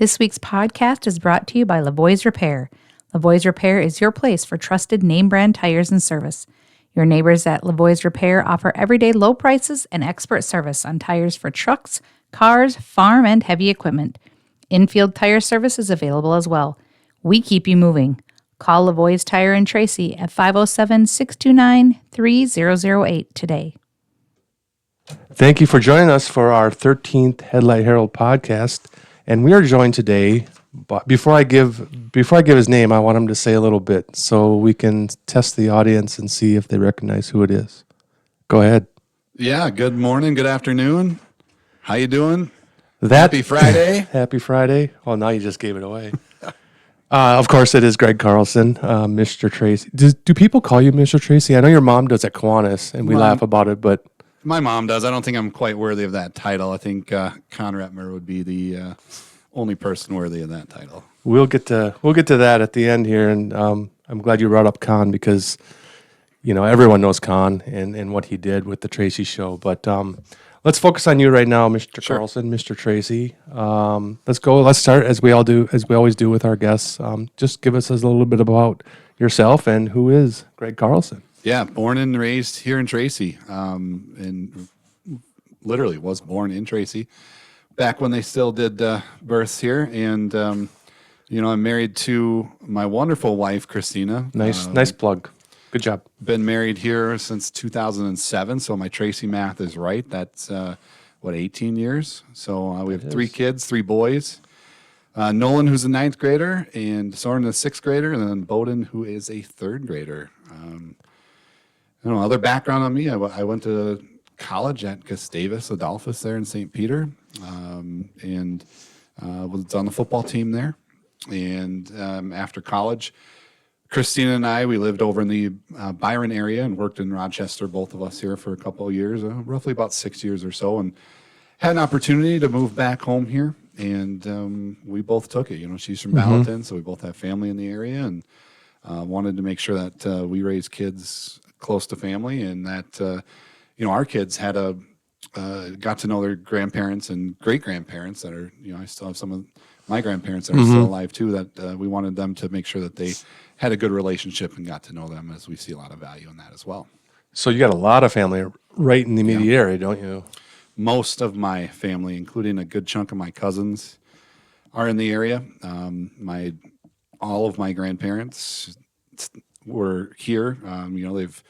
This week's podcast is brought to you by Lavoie's Repair. Lavoie's Repair is your place for trusted name brand tires and service. Your neighbors at Lavoie's Repair offer everyday low prices and expert service on tires for trucks, cars, farm, and heavy equipment. Infield tire service is available as well. We keep you moving. Call Lavoie's Tire in Tracy at 507-629-3008 today. Thank you for joining us for our 13th Headlight Herald podcast. And we are joined today, but before I give his name, I want him to say a little bit so we can test the audience and see if they recognize who it is. Go ahead. Yeah, good morning, good afternoon. How you doing? Happy Friday. Happy Friday. Oh, now you just gave it away. Of course, it is Greg Carlson, Mr. Tracy. Do people call you Mr. Tracy? I know your mom does at Kiwanis, and we laugh about it, but... My mom does. I don't think I'm quite worthy of that title. I think Con Retmer would be the only person worthy of that title. We'll get to that at the end here, and I'm glad you brought up Con because, you know, everyone knows Con and what he did with the Tracy show. But let's focus on you right now, Mr. Sure. Carlson, Mr. Tracy. Let's go. Let's start as we always do with our guests. Just give us a little bit about yourself and who is Greg Carlson. Yeah, born and raised here in Tracy, and literally was born in Tracy back when they still did births here. And, you know, I'm married to my wonderful wife, Christina. Nice plug. Good job. Been married here since 2007, so my Tracy math is right. That's, 18 years? So we have three kids, three boys. Nolan, who's a ninth grader, and Soren, a sixth grader, and then Bowden, who is a third grader. Other background on me, I went to college at Gustavus Adolphus there in St. Peter, and was on the football team there. And after college, Christina and I, we lived over in the Byron area and worked in Rochester, both of us here for a couple of years, roughly about 6 years or so, and had an opportunity to move back home here. And we both took it. You know, she's from Ballatin, so we both have family in the area, and wanted to make sure that we raise kids close to family, and that our kids had got to know their grandparents and great grandparents that are, I still have some of my grandparents that are still alive too. That we wanted them to make sure that they had a good relationship and got to know them, as we see a lot of value in that as well. So you got a lot of family right in the immediate area, don't you? Most of my family, including a good chunk of my cousins, are in the area. All of my grandparents were here. They've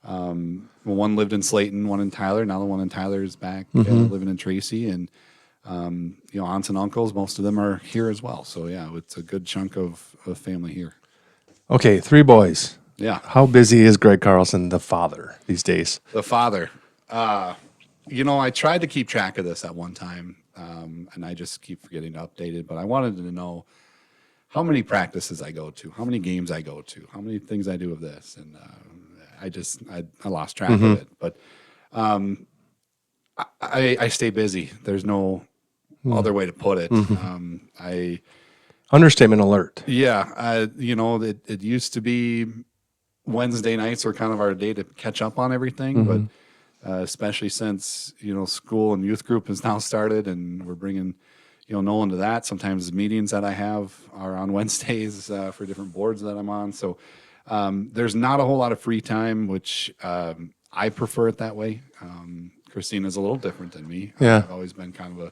one lived in Slayton, one in Tyler. Now the one in Tyler is back living in Tracy, and aunts and uncles. Most of them are here as well. So yeah, it's a good chunk of family here. Okay, three boys. Yeah. How busy is Greg Carlson, the father, these days? The father. I tried to keep track of this at one time, and I just keep forgetting to update it. But I wanted to know how many practices I go to, how many games I go to, how many things I do of this, and I lost track of it. But I stay busy. There's no other way to put it. Understatement alert. Yeah, it used to be Wednesday nights were kind of our day to catch up on everything, but especially since school and youth group has now started, and we're bringing Nolan to that. Sometimes meetings that I have are on Wednesdays for different boards that I'm on. So there's not a whole lot of free time, which I prefer it that way. Christina's a little different than me. Yeah. I've always been kind of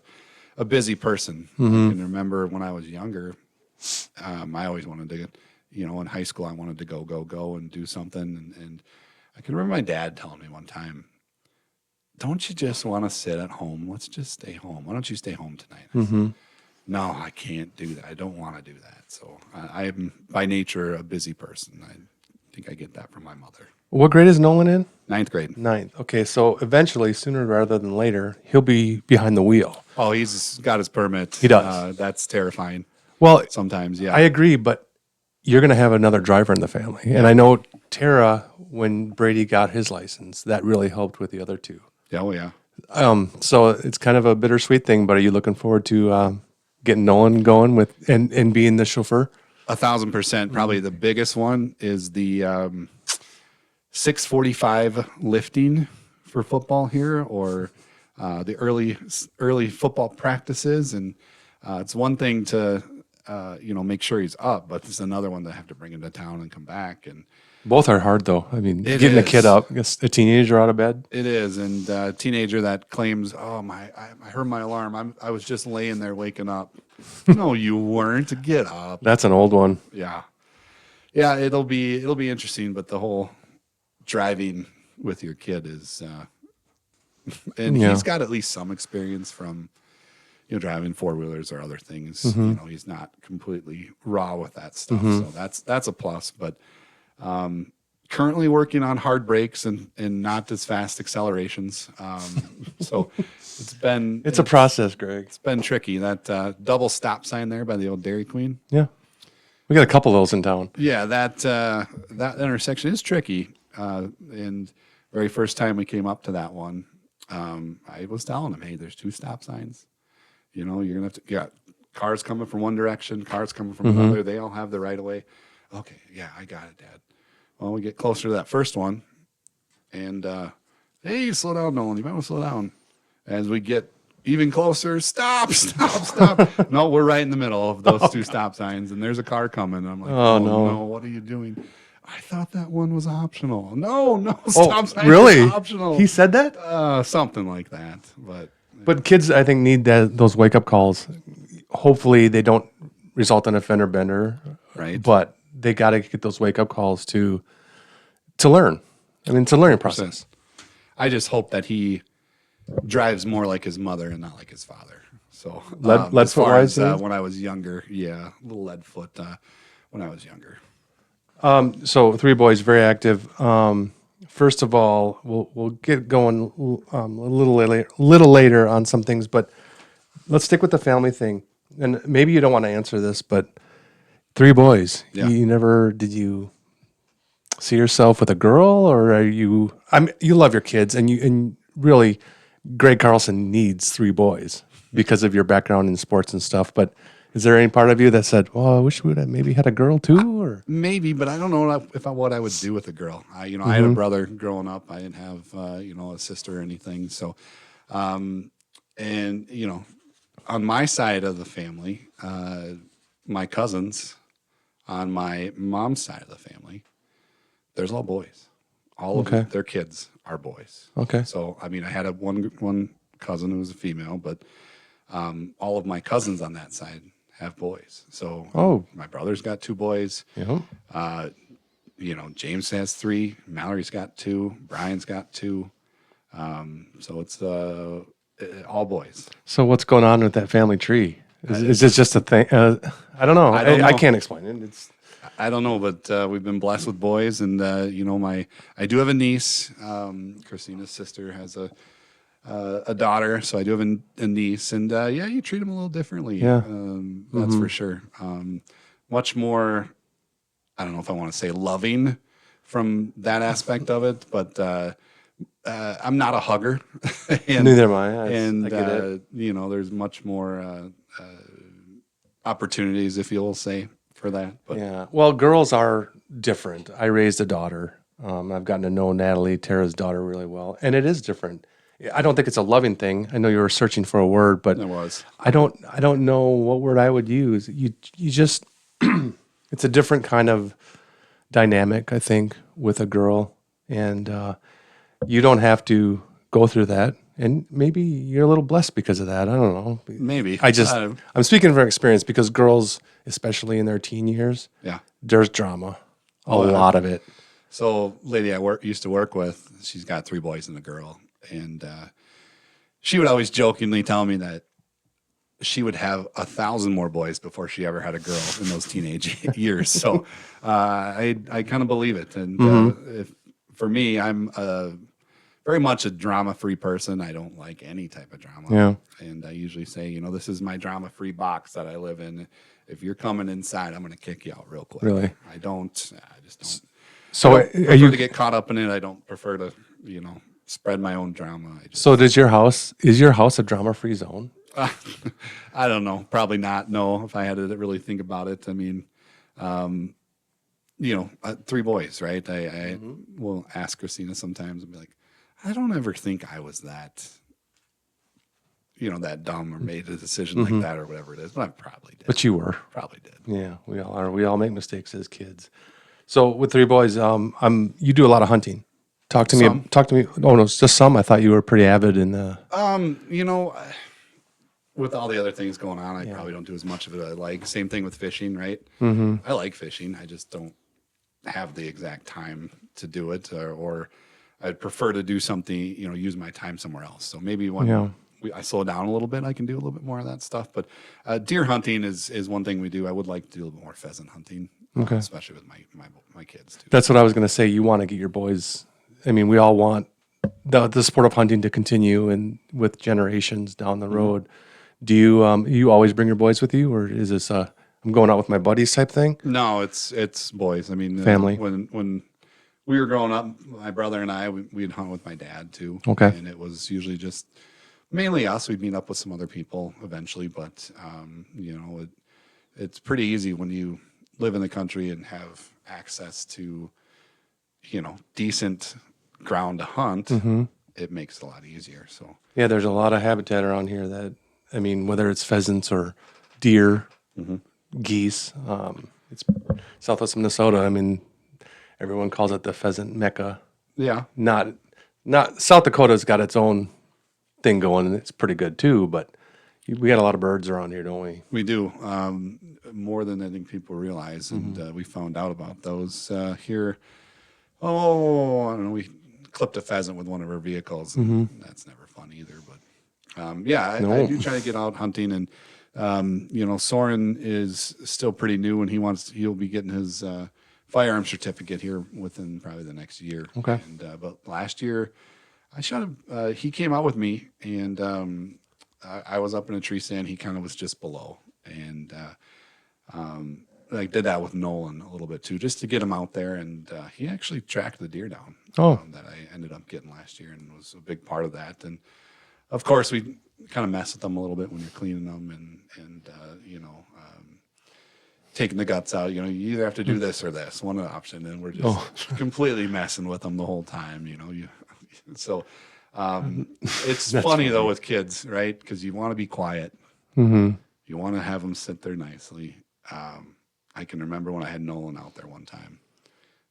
a busy person. I can remember when I was younger, I always wanted to, in high school, I wanted to go and do something. And I can remember my dad telling me one time, "Don't you just want to sit at home? Let's just stay home. Why don't you stay home tonight?" I said, "No, I can't do that. I don't want to do that." So I am by nature a busy person. I think I get that from my mother. What grade is Nolan in? Ninth grade. Ninth. Okay, so eventually, sooner rather than later, he'll be behind the wheel. Oh, he's got his permit. He does. That's terrifying. Well, Sometimes, yeah. I agree, but you're going to have another driver in the family. And I know Tara, when Brady got his license, that really helped with the other two. Yeah, oh, yeah. So it's kind of a bittersweet thing, but are you looking forward to getting Nolan going with and being the chauffeur? 1,000%. Probably the biggest one is the 6:45 lifting for football here, or the early football practices, and It's one thing to, make sure he's up, but it's another one to have to bring him to town and come back. And Both are hard though. I mean, It getting a kid is. up, a teenager out of bed. it is. And a teenager that claims, oh, I heard my alarm. I was just laying there waking up. No, you weren't. Get up. That's an old one. Yeah. Yeah, it'll be interesting, but the whole driving with your kid is, and Yeah. he's got at least some experience from, driving four wheelers or other things. He's not completely raw with that stuff, so that's a plus. But currently working on hard brakes and not as fast accelerations. So It's a process, Greg. It's been tricky. That double stop sign there by the old Dairy Queen. Yeah. We got a couple of those in town. Yeah, that intersection is tricky. And very first time we came up to that one, I was telling him, hey, there's two stop signs. You're gonna have to get cars coming from one direction, cars coming from another. They all have the right of way. Okay, yeah, I got it, Dad. Well, we get closer to that first one, and hey, slow down, Nolan. You might want to slow down. As we get even closer, stop. No, we're right in the middle of those two stop signs, and there's a car coming. I'm like, Oh, no. what are you doing? I thought that one was optional. No, stop sign really? is optional. He said that? Something like that, But kids, I think, need those wake-up calls. Hopefully, they don't result in a fender bender. Right. But they got to get those wake-up calls to learn. I mean, it's a learning process. I just hope that he drives more like his mother and not like his father. So Lead as foot far wise, as you mean? when I was younger, yeah, a little lead foot when I was younger. So three boys, very active. First of all, we'll get going a little later on some things, but let's stick with the family thing. And maybe you don't want to answer this, but three boys. Yeah. Did you see yourself with a girl, or are you? You love your kids, and really, Greg Carlson needs three boys because of your background in sports and stuff. But is there any part of you that said, "Well, I wish we would have maybe had a girl too"? Or Maybe, but I don't know what I would do with a girl. I had a brother growing up. I didn't have a sister or anything. So, and on my side of the family, my cousins, on my mom's side of the family, there's all boys. All of their kids are boys. Okay. So I mean, I had one cousin who was a female, but all of my cousins on that side have boys. So my brother's got two boys. yeah, James has three. Mallory's got two. Brian's got two. So it's all boys. so what's going on with that family tree? Is this just a thing? I don't know. I know. can't explain it. It's I don't know, but we've been blessed with boys, and I do have a niece. Christina's sister has a daughter, so I do have a niece, and you treat them a little differently. Yeah. That's for sure. Much more. I don't know if I want to say loving from that aspect of it, but I'm not a hugger. And, neither am I. and I get it. there's much more opportunities, if you'll say, for that. But Yeah. Well, girls are different. I raised a daughter. I've gotten to know Natalie, Tara's daughter, really well, and it is different. I don't think it's a loving thing. I know you were searching for a word, but it was. I don't know what word I would use. You just it's a different kind of dynamic, I think, with a girl, and you don't have to go through that. And maybe you're a little blessed because of that. I don't know. Maybe. I'm speaking from experience because girls, especially in their teen years, Yeah. there's drama, a lot of it. So, lady I used to work with, she's got three boys and a girl, and she would always jokingly tell me that she would have 1,000 more boys before she ever had a girl in those teenage years. So, I kind of believe it. And for me, I'm very much a drama-free person. I don't like any type of drama. Yeah. And I usually say, this is my drama-free box that I live in. If you're coming inside, I'm going to kick you out real quick. Really? I just don't. So I don't prefer to get caught up in it. I don't prefer to, spread my own drama. So is your house a drama-free zone? I don't know. Probably not. No, if I had to really think about it. I mean, three boys, right? I will ask Christina sometimes and be like, I don't ever think I was that that dumb or made a decision like that or whatever it is, but I probably did. But you were. Probably did. Yeah, we all are. We all make mistakes as kids. So with three boys, you do a lot of hunting. Talk to Some. me. Talk to me. Oh no, it's just some. I thought you were pretty avid in With all the other things going on, I probably don't do as much of it as I like. Same thing with fishing, right? Mm-hmm. I like fishing. I just don't have the exact time to do it, or I'd prefer to do something, use my time somewhere else. So maybe when I slow down a little bit, I can do a little bit more of that stuff. But deer hunting is one thing we do. I would like to do a little bit more pheasant hunting, especially with my kids too. That's what I was going to say. You want to get your boys. I mean, we all want the sport of hunting to continue and with generations down the road. Do you always bring your boys with you, or is this I'm going out with my buddies type thing? No, it's boys. I mean, family. When we were growing up, my brother and I, we'd hunt with my dad too. Okay. And it was usually just mainly us. We'd meet up with some other people eventually, but it's pretty easy when you live in the country and have access to, decent ground to hunt. Mm-hmm. It makes it a lot easier. So yeah, there's a lot of habitat around here that, I mean, whether it's pheasants or deer, geese, it's Southwest Minnesota. I mean, everyone calls it the pheasant mecca. yeah, Not South Dakota's got its own thing going, and it's pretty good too. But we got a lot of birds around here, don't we? we do, more than I think people realize. And we found out about those here. Oh, I don't know. We clipped a pheasant with one of our vehicles. And that's never fun either. But I do try to get out hunting. And, Soren is still pretty new, and he'll be getting his firearm certificate here within probably the next year. Okay. And but last year, I shot him. He came out with me, and I was up in a tree stand. He kind of was just below, and I did that with Nolan a little bit too, just to get him out there. And he actually tracked the deer down that I ended up getting last year, and was a big part of that. And of course, we kind of mess with them a little bit when you're cleaning them and taking the guts out. You either have to do this or this, one option, and we're just completely messing with them the whole time. So it's funny though with kids, right? Because you want to be quiet. Mm-hmm. You want to have them sit there nicely. I can remember when I had Nolan out there one time.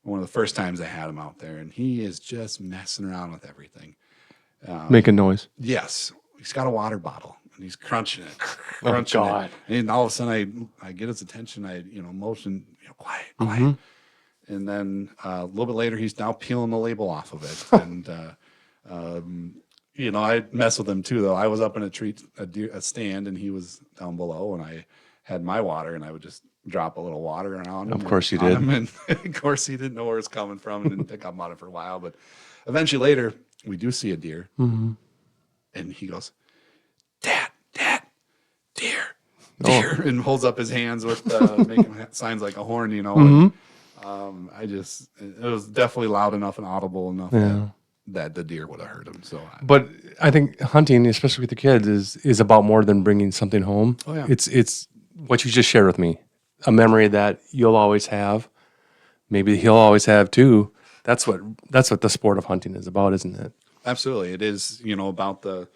One of the first times I had him out there, and he is just messing around with everything. Making noise. Yes. He's got a water bottle, and he's crunching it. Oh, God. And all of a sudden, I get his attention. I, motion, quiet. And then a little bit later, he's now peeling the label off of it. And, I mess with him too, though. I was up in a stand, and he was down below, and I had my water, and I would just drop a little water around him. Of course you did. And of course, he didn't know where it's coming from and didn't pick up on it for a while. But eventually later, we do see a deer. Mm-hmm. And he goes, Dad, deer, and holds up his hands with making signs like a horn, And, it was definitely loud enough and audible enough that the deer would have heard him. But I think hunting, especially with the kids, is about more than bringing something home. Oh yeah, it's what you just shared with me, a memory that you'll always have. Maybe he'll always have too. That's what the sport of hunting is about, isn't it? Absolutely. It is, about the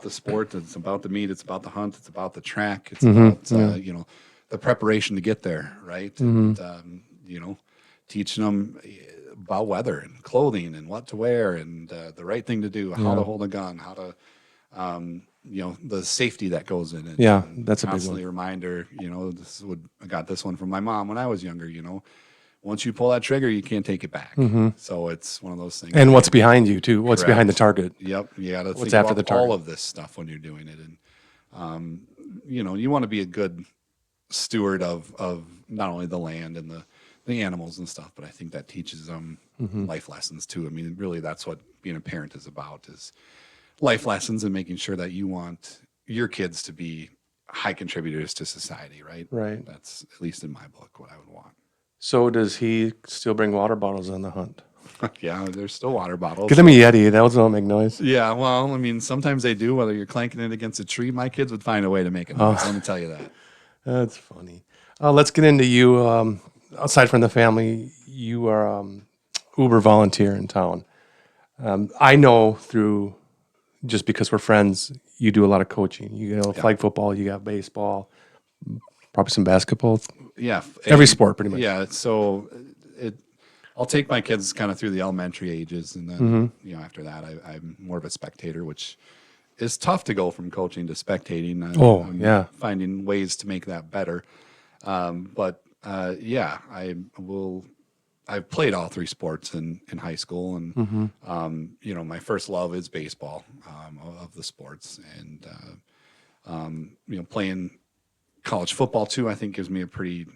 sport. It's about the meat. It's about the hunt. It's about the track. It's about, the preparation to get there, right? And, teaching them about weather and clothing and what to wear and the right thing to do, how to hold a gun, how to, the safety that goes in it. Yeah, and that's a big constantly one. Reminder, I got this one from my mom when I was younger, once you pull that trigger, you can't take it back. Mm-hmm. So it's one of those things. And what's behind you too? What's Correct. behind the target? Yep. You got to think after about the target? all of this stuff when you're doing it. And, you want to be a good steward of not only the land and the animals and stuff, but I think that teaches them life lessons too. I mean, really that's what being a parent is about, is life lessons and making sure that you want your kids to be high contributors to society, right? Right. That's, at least in my book, what I would want. So does he still bring water bottles on the hunt? Yeah, there's still water bottles. Get him a Yeti. That don't make noise. Yeah, well, I mean, sometimes they do. Whether you're clanking it against a tree, my kids would find a way to make it noise. Let me tell you that. That's funny. Let's get into you. Aside from the family, you are Uber volunteer in town. I know through just because we're friends, you do a lot of coaching. You know, flag football, you got baseball, probably some basketball. Yeah. Every sport, pretty much. Yeah. So I'll take my kids kind of through the elementary ages, and then after that, I'm more of a spectator, which is tough to go from coaching to spectating. I'm finding ways to make that better. I've played all three sports in high school, and my first love is baseball of the sports, and playing college football too. I think gives me a pretty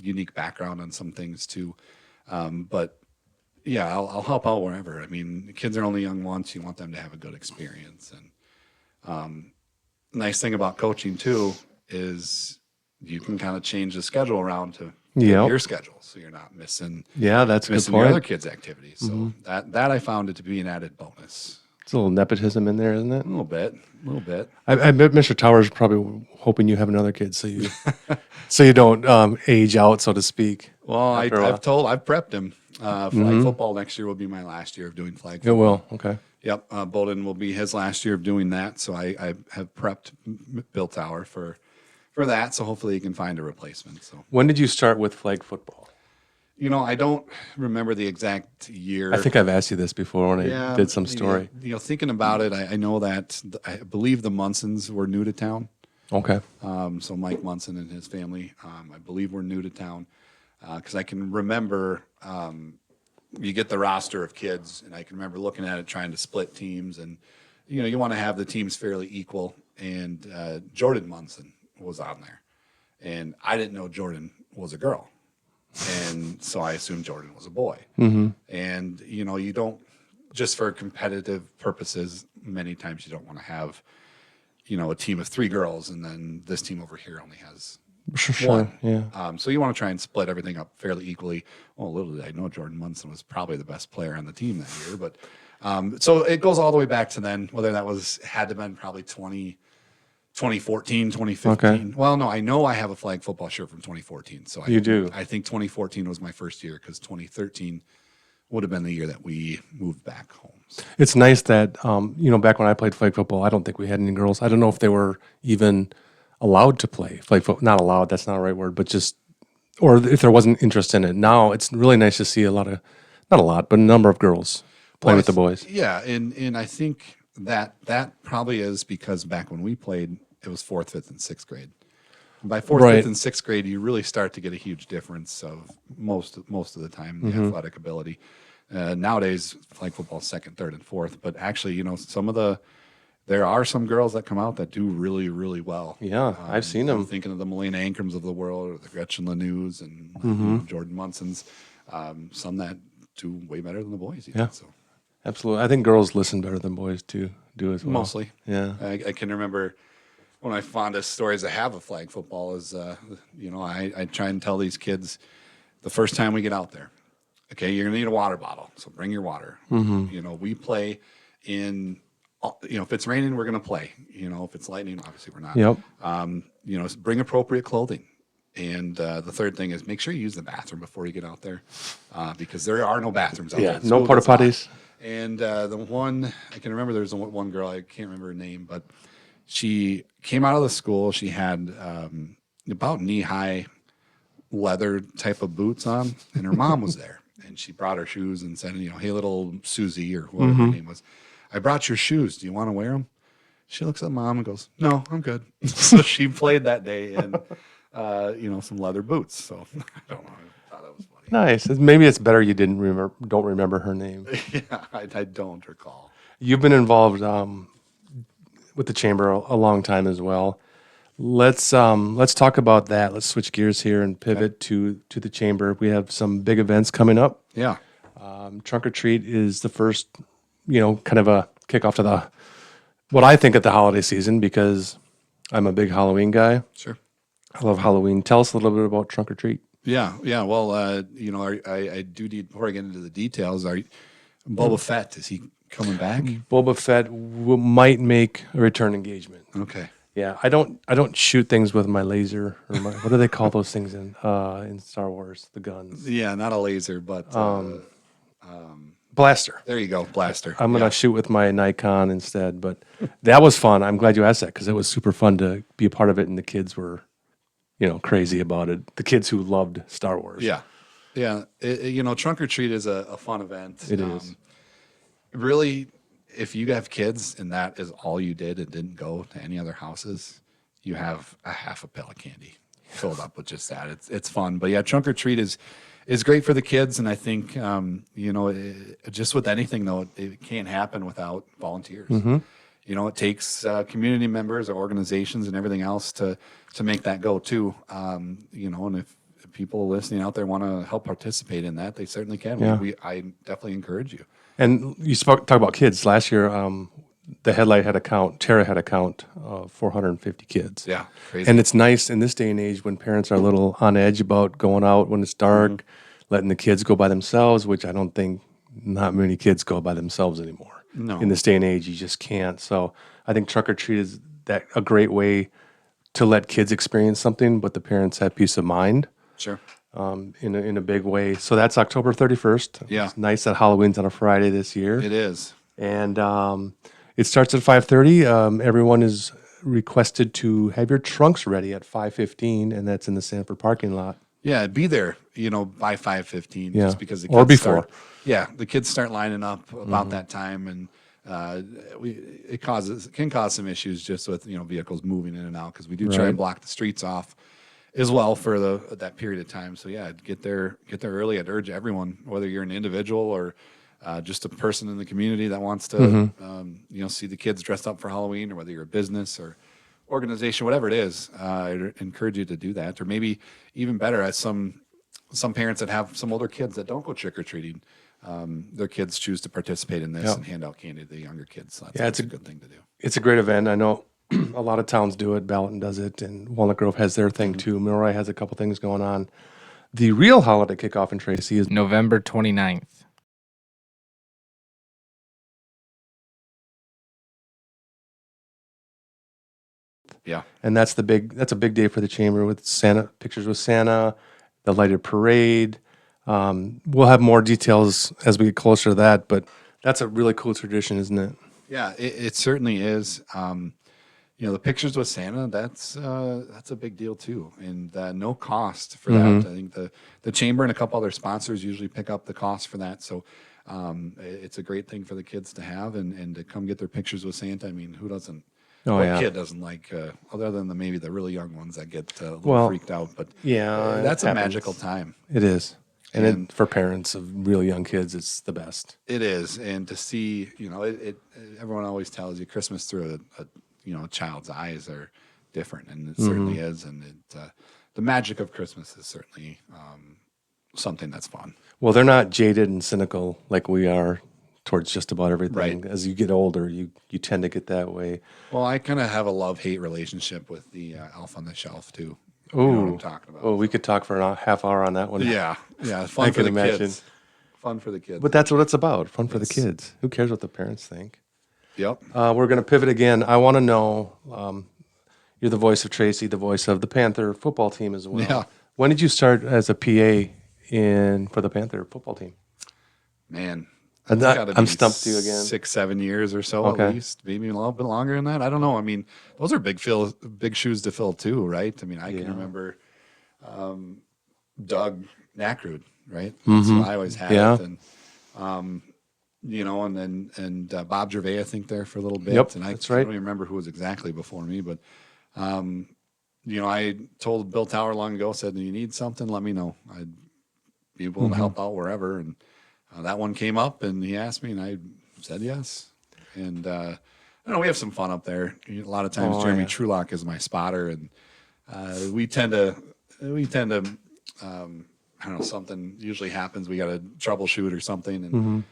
unique background on some things too. But yeah, I'll help out wherever. I mean, the kids are only young once. You want them to have a good experience, and nice thing about coaching too is you can kind of change the schedule around to your schedule, so you're not missing. Yeah, that's missing a good point. Your other kids' activities. So that I found it to be an added bonus. It's a little nepotism in there, isn't it? A little bit. I bet Mr. Towers is probably hoping you have another kid, so you so you don't age out, so to speak. Well, I've prepped him. Flag football next year will be my last year of doing flag football. It will. Okay. Yep. Bowden will be his last year of doing that. So I have prepped Bill Tower for that. So hopefully he can find a replacement. So when did you start with flag football? I don't remember the exact year. I think I've asked you this before when I did some story. Thinking about it, I know that I believe the Munsons were new to town. Okay. So Mike Munson and his family, I believe, were new to town. Because I can remember you get the roster of kids, and I can remember looking at it, trying to split teams, and you want to have the teams fairly equal. And Jordan Munson was on there, and I didn't know Jordan was a girl, and so I assumed Jordan was a boy. Mm-hmm. And you don't, just for competitive purposes, many times you don't want to have a team of 3 girls, and then this team over here only has one. Yeah. So you want to try and split everything up fairly equally. Well, little did I know Jordan Munson was probably the best player on the team that year. But so it goes all the way back to then, whether that had to have been probably 2014, 2015. Okay. Well, no, I know I have a flag football shirt from 2014. So you do. I think 2014 was my first year, because 2013 would have been the year that we moved back home. So. It's nice that, back when I played flag football, I don't think we had any girls. I don't know if they were even allowed to play flag football. Not allowed, that's not the right word, but or if there wasn't interest in it. Now it's really nice to see not a lot, but a number of girls play with the boys. Yeah, and I think that probably is because back when we played, it was 4th, 5th, and 6th grade. And by 4th, 5th, and 6th grade, you really start to get a huge difference of most of the time, the athletic ability. Nowadays, flag football is 2nd, 3rd, and 4th, but actually, there are some girls that come out that do really, really well. Yeah, I've seen them. I'm thinking of the Melina Ankrams of the world, or the Gretchen Lanews, and Jordan Munsons. Some that do way better than the boys. Yeah, so. Absolutely. I think girls listen better than boys do as well. Mostly. Yeah. I can remember one of my fondest stories I have of flag football is, I try and tell these kids the first time we get out there, okay, you're going to need a water bottle, so bring your water. Mm-hmm. We play in... if it's raining, we're going to play. If it's lightning, obviously we're not. Yep. Bring appropriate clothing. And the third thing is make sure you use the bathroom before you get out there, because there are no bathrooms out there. Yeah, no porta potties. And the one, I can remember, there's one girl, I can't remember her name, but she came out of the school. She had about knee-high leather type of boots on, and her mom was there. And she brought her shoes and said, hey, little Susie, or whatever her name was, I brought your shoes. Do you want to wear them? She looks at Mom and goes, no, I'm good. So she played that day in, some leather boots. So I don't know. I thought that was funny. Nice. Maybe it's better you don't remember her name. Yeah, I don't recall. You've been involved with the chamber a long time as well. Let's talk about that. Let's switch gears here and pivot to the chamber. We have some big events coming up. Yeah. Trunk or Treat is the first, kind of a kickoff to what I think of the holiday season, because I'm a big Halloween guy. Sure. I love Halloween. Tell us a little bit about Trunk or Treat. Yeah. Well, I do need, before I get into the details, Boba Fett, is he coming back? Boba Fett might make a return engagement. Okay. Yeah, I don't shoot things with my laser, or what do they call those things in Star Wars? The guns. Yeah, not a laser, but Blaster. There you go, Blaster. I'm going to shoot with my Nikon instead, but that was fun. I'm glad you asked that because it was super fun to be a part of it, and the kids were, crazy about it. The kids who loved Star Wars. Yeah. Yeah. Trunk or treat is a fun event. It is. Really, if you have kids and that is all you did and didn't go to any other houses, you have a half a pail of candy filled up with just that. It's fun. But yeah, trunk or treat is great for the kids. And I think, just with anything, though, it can't happen without volunteers. It takes community members or organizations and everything else to make that go too. And if people listening out there want to help participate in that, they certainly can. Yeah. I definitely encourage you. And you talk about kids. Last year, the Headlight Tara had a count of 450 kids. Yeah, crazy. And it's nice in this day and age when parents are a little on edge about going out when it's dark, letting the kids go by themselves, which I don't think not many kids go by themselves anymore. No. In this day and age, you just can't. So I think trunk or treat is a great way to let kids experience something, but the parents have peace of mind. Sure. In a big way. So that's October 31st. Yeah. It's nice that Halloween's on a Friday this year. It is. And it starts at 5:30. Everyone is requested to have your trunks ready at 5:15, and that's in the Sanford parking lot. Yeah, be there, by 5:15, Yeah. just because the kids Or before. the kids start lining up about that time, and it can cause some issues just with vehicles moving in and out because we do try Right. and block the streets off as well for that period of time. So yeah, get there early. I'd urge everyone, whether you're an individual or just a person in the community that wants to see the kids dressed up for Halloween, or whether you're a business or organization, whatever it is, I encourage you to do that. Or maybe even better, as some parents that have some older kids that don't go trick-or-treating, their kids choose to participate in this and hand out candy to the younger kids. So that's a good thing to do. It's a great event. I know a lot of towns do it. Ballton does it, and Walnut Grove has their thing too. Milroy has a couple things going on. The real holiday kickoff in Tracy is November 29th. Yeah. And that's a big day for the chamber with Santa, pictures with Santa, the lighted parade. We'll have more details as we get closer to that, but that's a really cool tradition, isn't it? Yeah, it certainly is. The pictures with Santa, that's a big deal too, and no cost for that. I think the chamber and a couple other sponsors usually pick up the cost for that. So it's a great thing for the kids to have and to come get their pictures with Santa. I mean, who doesn't? Oh, what yeah. kid doesn't like, other than maybe the really young ones that get a little freaked out? But Yeah, that's it a happens. magical time. It is. And And- for parents of really young kids, it's the best. It is, and to see, everyone always tells you Christmas through a child's eyes are different, and it certainly is. And the magic of Christmas is certainly something that's fun. Well, they're not jaded and cynical like we are towards just about everything. Right. As you get older, you tend to get that way. Well, I kind of have a love-hate relationship with the Elf on the Shelf too. You know what I'm talking about. Oh, we could talk for a half hour on that one. Yeah, fun I for can the imagine. kids. Fun for the kids. But that's what it's about. Fun for the Yes. kids. Who cares what the parents think? Yep. We're going to pivot again. I want to know, you're the voice of Tracy, the voice of the Panther football team as well. Yeah. When did you start as a PA for the Panther football team? Man, I'm it's not- gotta I'm be stumped you again. 6-7 years or so Okay. at least, maybe a little bit longer than that. I don't know. I mean, those are big shoes to fill too, right? I mean, I can remember Doug Nackrud, right? That's who I always had. Yeah. And and Bob Gervais, I think, there for a little bit. Yep, and I that's right. don't even remember who was exactly before me, but I told Bill Tower long ago, said, you need something, let me know. I'd be willing to help out wherever. And that one came up, and he asked me, and I said yes. And I don't know, we have some fun up there. A lot of times, Jeremy Trulock is my spotter, and we tend to, I don't know, something usually happens. We got to troubleshoot or something, and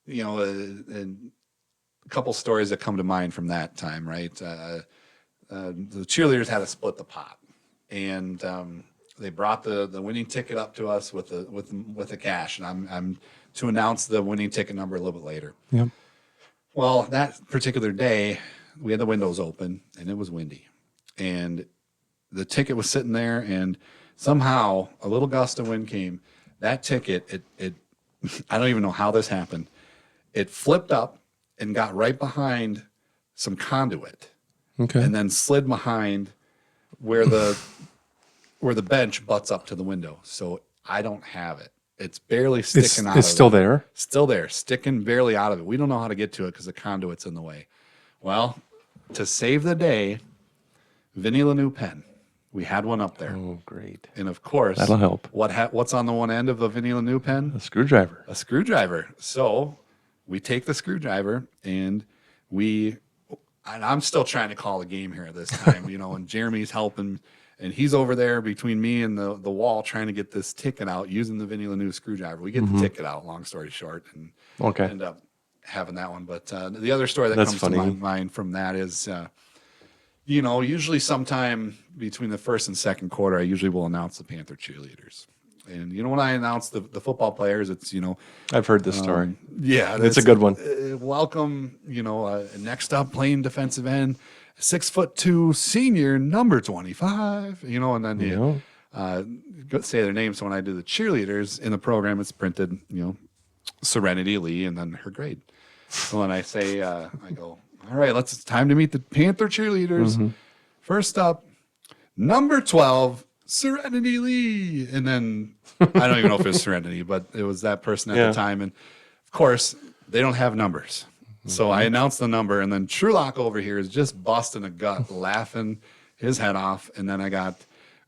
and a couple stories that come to mind from that time, right? The cheerleaders had to split the pot, and they brought the winning ticket up to us with the cash, and I'm to announce the winning ticket number a little bit later. Yep. Well, that particular day, we had the windows open, and it was windy, and the ticket was sitting there, and somehow a little gust of wind came. That ticket, it I don't even know how this happened. It flipped up and got right behind some conduit, Okay. and then slid behind where the bench butts up to the window. So I don't have it. It's barely sticking out. It's of still it. there. Still there, sticking barely out of it. We don't know how to get to it because the conduit's in the way. Well, to save the day, Vinny Lanoux pen. We had one up there. Oh, great. And of course, That'll help. What's on the one end of a Vinny Lanoux pen? A screwdriver. A screwdriver. So we take the screwdriver and I'm still trying to call the game here this time, and Jeremy's helping, and he's over there between me and the wall trying to get this ticket out using the Vinny Lanoux screwdriver. We get the ticket out, long story short, and end up having that one. But the other story that comes to my mind from that is, usually sometime between the first and second quarter, I usually will announce the Panther cheerleaders. And when I announce the football players, it's I've heard this story. Yeah, it's a good one. Welcome, next up playing defensive end, 6'2" senior, number 25. And then you say their name. So when I do the cheerleaders in the program, it's printed, Serenity Lee, and then her grade. So when I say, I go, all right, it's time to meet the Panther cheerleaders. First up, number 12. Serenity Lee. And then I don't even know if it was Serenity, but it was that person at the time. And of course, they don't have numbers. So I announced the number, and then Trulock over here is just busting a gut, laughing his head off. And then I got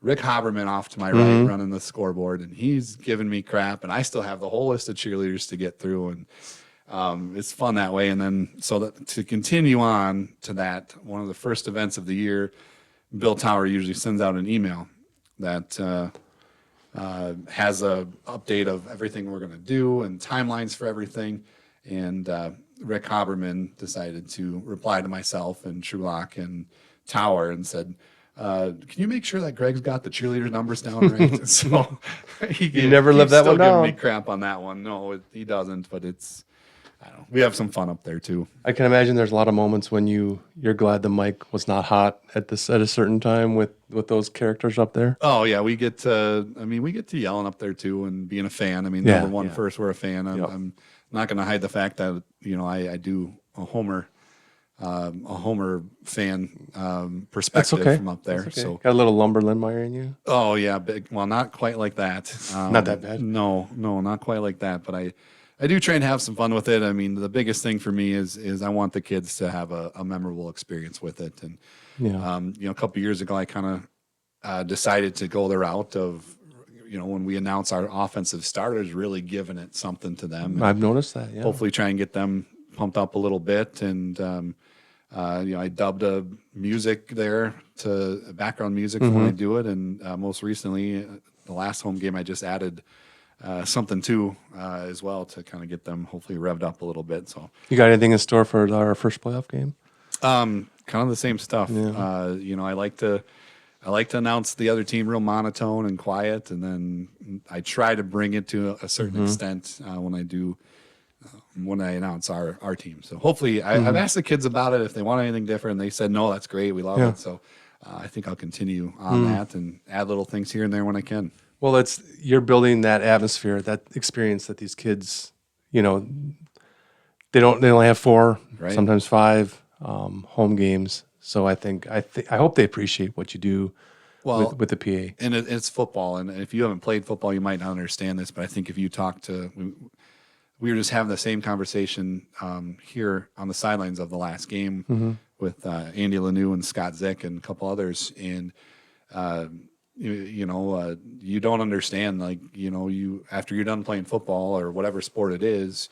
Rick Haberman off to my right running the scoreboard, and he's giving me crap. And I still have the whole list of cheerleaders to get through. And it's fun that way. And then to continue on to that, one of the first events of the year, Bill Tower usually sends out an email that has a update of everything we're going to do and timelines for everything. And Rick Haberman decided to reply to myself and Trulock and Tower and said, can you make sure that Greg's got the cheerleader numbers down right? So you never lived that one down. Giving me crap on that one. No, he doesn't, but I don't know. We have some fun up there too. I can imagine there's a lot of moments when you're glad the mic was not hot at a certain time with those characters up there. Oh yeah, we get to yelling up there too and being a fan. Number one, first we're a fan. I'm not going to hide the fact that I do a Homer fan perspective from up there. So got a little Lumber Lindmeyer in you. Oh yeah, big. Well, not quite like that. Not that bad. No, not quite like that. But I do try and have some fun with it. The biggest thing for me is I want the kids to have a memorable experience with it. And, a couple of years ago, I kind of decided to go the route of, when we announce our offensive starters, really giving it something to them. I've noticed that, yeah. Hopefully try and get them pumped up a little bit. And, I dubbed a music there to background music when I do it. And most recently, the last home game, I just added something too as well to kind of get them hopefully revved up a little bit. So you got anything in store for our first playoff game? Kind of the same stuff. Yeah. I like to announce the other team real monotone and quiet, and then I try to bring it to a certain extent when I announce our team. So hopefully, I've asked the kids about it if they want anything different, and they said no, that's great, we love it. So I think I'll continue on that and add little things here and there when I can. Well, you're building that atmosphere, that experience that these kids, they only have 4, sometimes 5 home games. So I hope they appreciate what you do with the PA. And it's football, and if you haven't played football, you might not understand this. But I think if you talk to, we were just having the same conversation here on the sidelines of the last game with Andy Lanoux and Scott Zick and a couple others, and. You don't understand, after you're done playing football or whatever sport it is,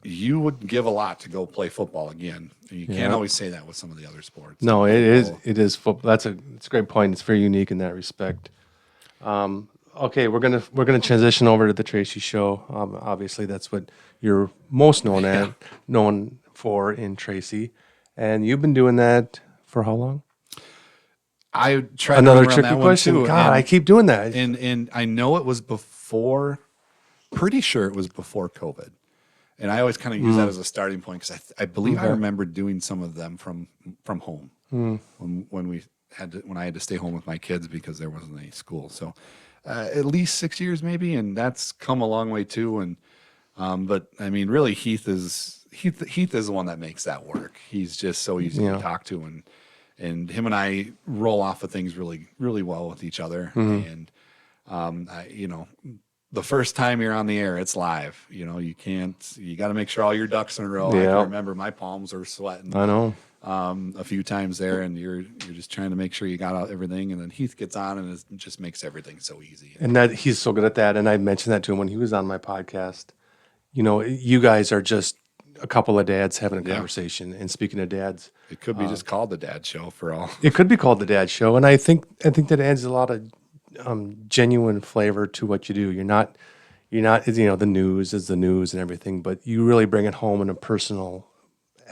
you would give a lot to go play football again. And you can't always say that with some of the other sports. No, it is football. It's a great point. It's very unique in that respect. Okay, we're gonna transition over to the Tracy show. Obviously, that's what you're most known for in Tracy, and you've been doing that for how long? I tried another to tricky question. Too, God, I keep doing that. And I know it was pretty sure it was before COVID. And I always kind of use that as a starting point because I believe I remember doing some of them from home when we when I had to stay home with my kids because there wasn't any school. So at least 6 years maybe, and that's come a long way too. And but I mean, really, Heath is the one that makes that work. He's just so easy to talk to, and him and I roll off of things really, really well with each other. And the first time you're on the air, it's live. You got to make sure all your ducks in a row. I can remember my palms are sweating. I know. A few times there, and you're just trying to make sure you got out everything, and then Heath gets on, and it just makes everything so easy. And that he's so good at that. And I mentioned that to him when he was on my podcast. You guys are just a couple of dads having a conversation. And speaking of dads, It could be just called the Dad Show for all. it could be called the Dad Show, and I think that adds a lot of genuine flavor to what you do. You're not the news is the news and everything, but you really bring it home in a personal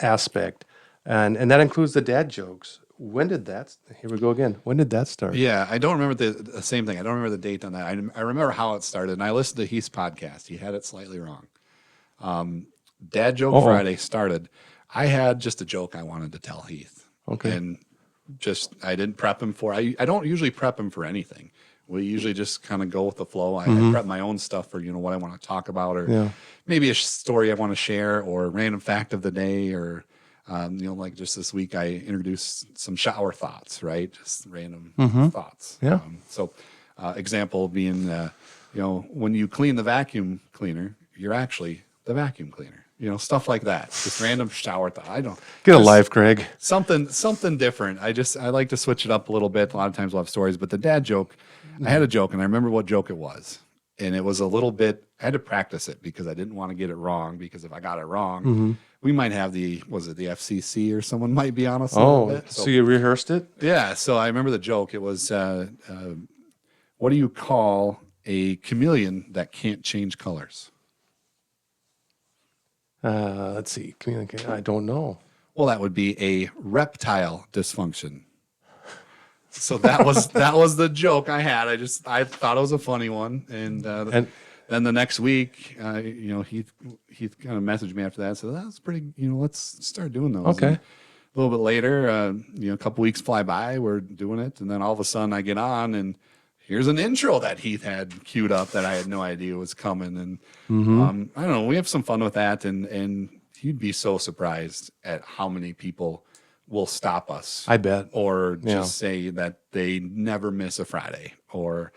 aspect, and that includes the dad jokes. When did that? Here we go again. When did that start? Yeah, I don't remember the same thing. I don't remember the date on that. I remember how it started, and I listened to Heath's podcast. He had it slightly wrong. Dad Joke Friday started. I had just a joke I wanted to tell Heath. Okay. And I didn't prep him for. I don't usually prep him for anything. We usually just kind of go with the flow. I prep my own stuff for what I want to talk about, or maybe a story I want to share, or a random fact of the day, or like just this week I introduced some shower thoughts, right? Just random thoughts. Yeah. Example being, when you clean the vacuum cleaner, you're actually the vacuum cleaner. Stuff like that. Just random shower thought. I don't Get a life, Greg. Something different. I like to switch it up a little bit. A lot of times we'll have stories, but the dad joke, I had a joke, and I remember what joke it was. And it was a little bit, I had to practice it because I didn't want to get it wrong, because if I got it wrong, we might have the FCC or someone might be on us a little bit. So you rehearsed it? Yeah, so I remember the joke. It was, what do you call a chameleon that can't change colors? Let's see. Communicate. I don't know. Well, that would be a reptile dysfunction. So that was the joke I had. I thought it was a funny one, and then the next week, Heath kind of messaged me after that and said, "That's pretty. Let's start doing those." Okay. And a little bit later, a couple weeks fly by, we're doing it, and then all of a sudden I get on, and here's an intro that Heath had queued up that I had no idea was coming, and I don't know. We have some fun with that, and you'd be so surprised at how many people will stop us. I bet. Or just say that they never miss a Friday. Or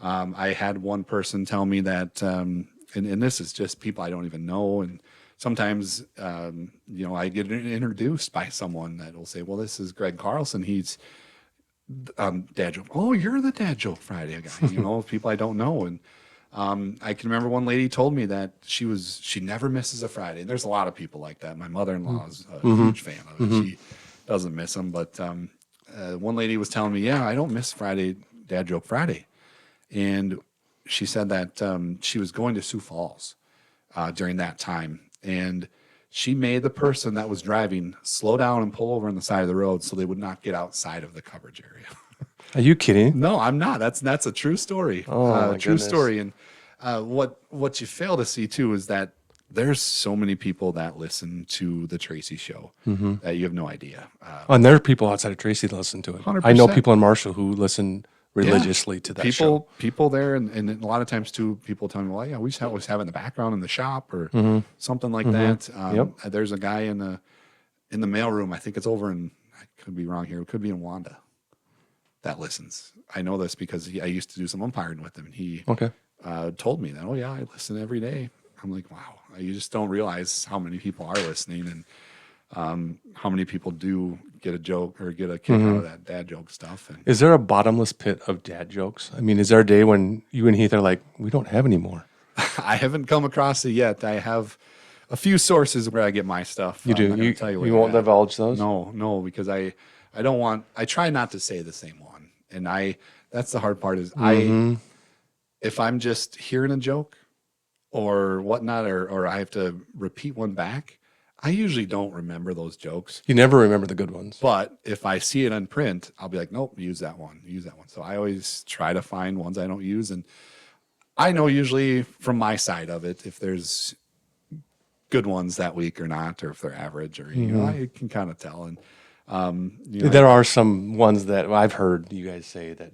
I had one person tell me that, and this is just people I don't even know. And sometimes, I get introduced by someone that will say, well, this is Greg Carlson. He's Dad Joke. Oh, you're the Dad Joke Friday guy. People I don't know. And I can remember one lady told me that she never misses a Friday. And there's a lot of people like that. My mother-in-law is a huge fan of it. She doesn't miss them. But one lady was telling me, yeah, I don't miss Dad Joke Friday. And she said that she was going to Sioux Falls during that time. And she made the person that was driving slow down and pull over on the side of the road so they would not get outside of the coverage area. Are you kidding? No, I'm not. That's a true story. My true goodness. story. And what you fail to see too is that there's so many people that listen to the Tracy show that you have no idea. And there are people outside of Tracy that listen to it. 100%. I know people in Marshall who listen religiously to that show. People there, and a lot of times too, people tell me, well, yeah, we just always have it in the background in the shop or something like that. There's a guy in the mailroom. I think it's over in, I could be wrong here. It could be in Wanda that listens. I know this because I used to do some umpiring with him, and he told me that, oh yeah, I listen every day. I'm like, wow, you just don't realize how many people are listening, and how many people do get a joke or get a kick out of that dad joke stuff. And Is there a bottomless pit of dad jokes? I mean, is there a day when you and Heath are like, we don't have any more? I haven't come across it yet. I have a few sources where I get my stuff. You do? You, tell you you won't divulge those? No, because I try not to say the same one. And that's the hard part is if I'm just hearing a joke or whatnot, or I have to repeat one back, I usually don't remember those jokes. You never remember the good ones. But if I see it on print, I'll be like, nope, use that one. So I always try to find ones I don't use. And I know usually from my side of it, if there's good ones that week or not, or if they're average, or, I can kind of tell. And There are some ones that I've heard you guys say that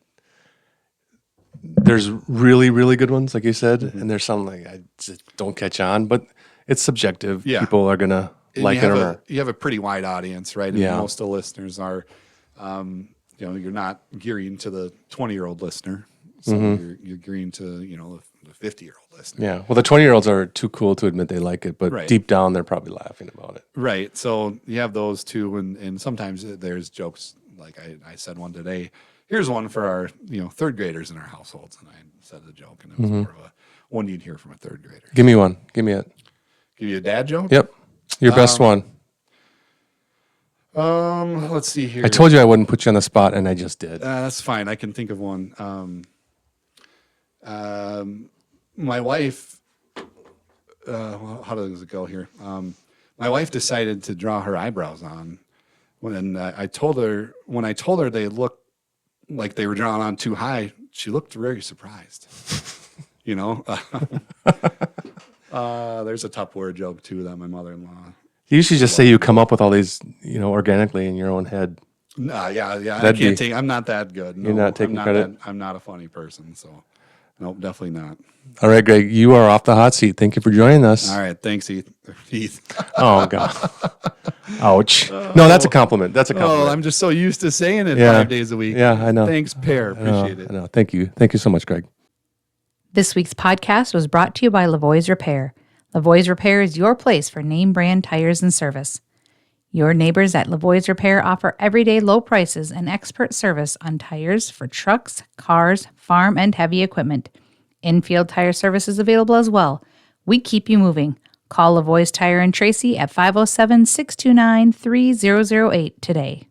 there's really, really good ones, like you said, and there's some like I just don't catch on, but it's subjective. Yeah. People are gonna And like it or not. you have a pretty wide audience, right? And Yeah. most of the listeners are, you're not gearing to the 20-year-old listener. So you're gearing to, the 50-year-old listener. Yeah. Well, the 20-year-olds are too cool to admit they like it, but Right. deep down they're probably laughing about it. Right. So you have those two, and sometimes there's jokes. Like I said one today. Here's one for our, third graders in our households, and I said a joke, and it was more of a one you'd hear from a third grader. Give me one. Give me it. Give you a dad joke. Yep. Your best one. Let's see here. I told you I wouldn't put you on the spot, and I just did. That's fine. I can think of one. My wife, how does it go here? My wife decided to draw her eyebrows on when I told her they looked like they were drawn on too high. She looked very surprised. There's a Tupperware joke too that my mother-in-law. You should just say you come up with all these, organically in your own head. Yeah. That'd I can't take. I'm not that good. No, You're not taking credit? I'm not a funny person, so nope, definitely not. All right, Greg, you are off the hot seat. Thank you for joining us. All right, thanks, Heath. Oh, God. Ouch. No, that's a compliment. That's a compliment. Oh, I'm just so used to saying it Yeah. 5 days a week. Yeah, I know. Thanks, Pear. Appreciate it. I know. Thank you. Thank you so much, Greg. This week's podcast was brought to you by Lavoie's Repair. Lavoie's Repair is your place for name brand tires and service. Your neighbors at Lavoie's Repair offer everyday low prices and expert service on tires for trucks, cars, farm, and heavy equipment. In-field tire service is available as well. We keep you moving. Call Lavoie's Tire and Tracy at 507-629-3008 today.